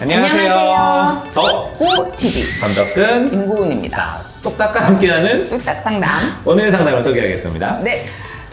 안녕하세요. 덕구TV 건덕근 임고은입니다. 똑딱과 함께하는 뚝딱 상담. 오늘의 상담을 소개하겠습니다. 네.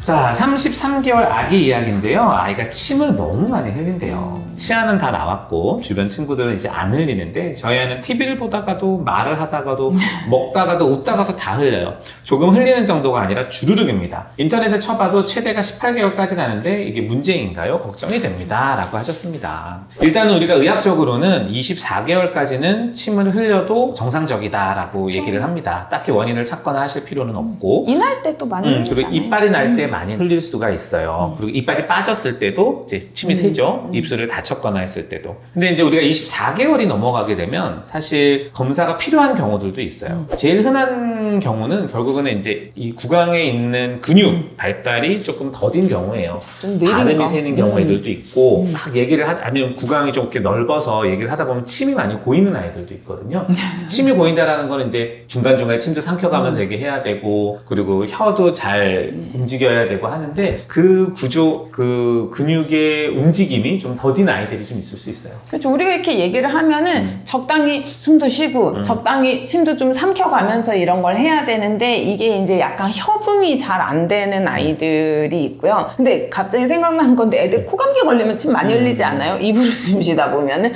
자, 33개월 아기 이야기인데요. 아이가 침을 너무 많이 흘린대요. 치아는 다 나왔고 주변 친구들은 이제 안 흘리는데 저희 아이는 TV를 보다가도 말을 하다가도 먹다가도 웃다가도 다 흘려요. 조금 흘리는 정도가 아니라 주르륵입니다. 인터넷에 쳐봐도 최대가 18개월까지라는데 이게 문제인가요? 걱정이 됩니다. 라고 하셨습니다. 일단은 우리가 의학적으로는 24개월까지는 침을 흘려도 정상적이다 라고 얘기를 합니다. 딱히 원인을 찾거나 하실 필요는 없고 이 날 때 또 많이 흘리잖아요. 그리고 이빨이 날 때 많이 흘릴 수가 있어요. 그리고 이빨이 빠졌을 때도 이제 침이 새죠. 입술을 다쳤거나 했을 때도. 근데 이제 우리가 24개월이 넘어가게 되면 사실 검사가 필요한 경우들도 있어요. 제일 흔한 경우는 결국은 이제 이 구강에 있는 근육 발달이 조금 더딘 경우예요. 좀 느린 발음이 거. 새는 경우들도 있고 막 얘기를 아니면 구강이 좀 이렇게 넓어서 얘기를 하다 보면 침이 많이 고이는 아이들도 있거든요. 침이 고인다라는 거는 이제 중간중간에 침도 삼켜가면서 얘기해야 되고 그리고 혀도 잘 움직여야 되고 하는데 그 구조, 그 근육의 움직임이 좀 더딘 아이들이 좀 있을 수 있어요. 그렇죠. 우리가 이렇게 얘기를 하면은 적당히 숨도 쉬고 적당히 침도 좀 삼켜가면서 이런 걸 해야 되는데 이게 이제 약간 협응이 잘 안 되는 아이들이 있고요. 근데 갑자기 생각난 건데 애들 코감기 걸리면 침 많이 흘리지 않아요? 입으로 숨 쉬다 보면은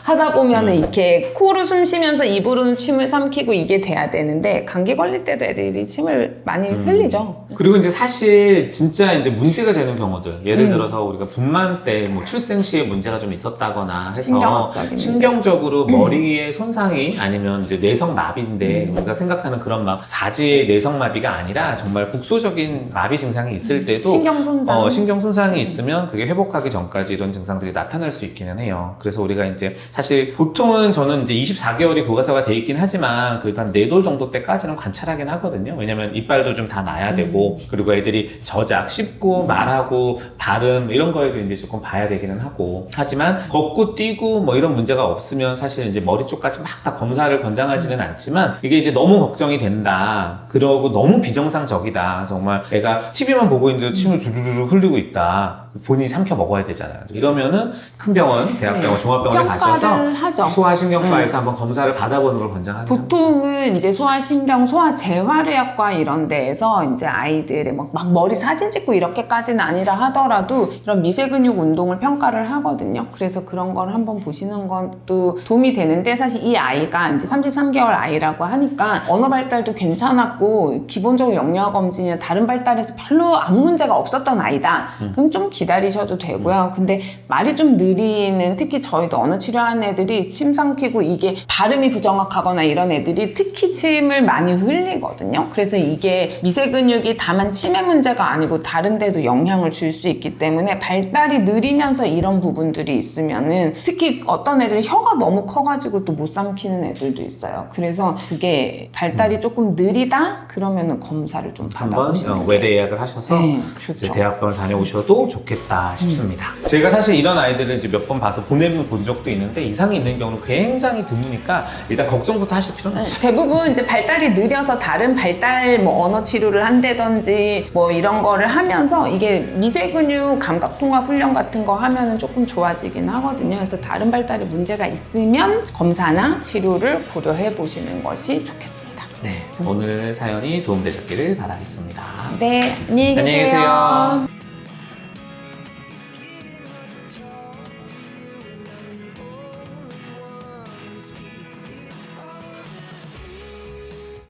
하다 보면은 이렇게 코로 숨 쉬면서 입으로는 침을 삼키고 이게 돼야 되는데 감기 걸릴 때도 애들이 침을 많이 흘리죠. 그리고 이제 사실 진짜 이제 문제가 되는 경우들 예를 들어서 우리가 분만 때 뭐 출생 시에 문제가 좀 있었다거나 해서 신경학적인 신경적으로 머리에 손상이 아니면 이제 뇌성마비인데 우리가 생각하는 그런 막 사지의 뇌성마비가 아니라 정말 국소적인 마비 증상이 있을 때도 신경 손상. 신경 손상이 있으면 그게 회복하기 전까지 이런 증상들이 나타날 수 있기는 해요. 그래서 우리가 이제 사실 보통은 저는 이제 24개월이 교과서가 돼 있긴 하지만 그래도 한 4돌 정도 때까지는 관찰하긴 하거든요. 왜냐면 이빨도 좀 다 나야 되고 그리고 애들이 저작, 씹고 말하고 발음 이런 거에도 이제 조금 봐야 되기는 하고 하지만 걷고 뛰고 뭐 이런 문제가 없으면 사실 이제 머리 쪽까지 막 다 검사를 권장하지는 않지만 이게 이제 너무 걱정이 된다. 그러고 너무 비정상적이다. 정말 애가 TV만 보고 있는데도 침을 주르르 흘리고 있다. 본인이 삼켜 먹어야 되잖아요. 이러면은 큰 병원, 대학병원, 종합병원에 가셔서 하죠. 소아신경과에서 한번 검사를 받아보는 걸 권장합니다. 보통은 이제 소아신경, 소아재활의학과 이런 데에서 이제 아이들의 막 머리 사진 찍고 이렇게까지는 아니라 하더라도 이런 미세근육 운동을 평가를 하거든요. 그래서 그런 걸 한번 보시는 것도 도움이 되는데 사실 이 아이가 이제 33개월 아이라고 하니까 언어 발달도 괜찮았고 기본적으로 영양검진이나 다른 발달에서 별로 아무 문제가 없었던 아이다. 그럼 좀 기다리셔도 되고요. 근데 말이 좀 느리는 특히 저희도 언어 치료하는 애들이 침 삼키고 이게 발음이 부정확하거나 이런 애들이 특히 침을 많이 흘리거든요. 그래서 이게 미세근육이 다만 침의 문제가 아니고 다른 데도 영향을 줄 수 있기 때문에 발달이 느리면서 이런 부분들이 있으면은 특히 어떤 애들이 혀가 너무 커가지고 또 못 삼키는 애들도 있어요. 그래서 그게 발달이 조금 느리다? 그러면은 검사를 좀 받아보시는 한번 외래 예약을 하셔서 네, 이제 좋죠. 대학병원 다녀오셔도 좋겠다 싶습니다. 제가 사실 이런 아이들을 이제 몇 번 봐서 본 적도 있는데 이상이 있는 경우는 굉장히 드무니까 일단 걱정부터 하실 필요는 없어요. 대부분 이제 발달이 느려서 다른 발달 뭐 언어 치료를 한다든지 뭐 이런 거를 하면서 이게 미세근육 감각통합 훈련 같은 거 하면은 조금 좋아지긴 하거든요. 그래서 다른 발달에 문제가 있으면 검사나 치료를 고려해 보시는 것이 좋겠습니다. 네, 오늘 사연이 도움되셨기를 바라겠습니다. 네, 안녕히 안녕히 계세요. 계세요.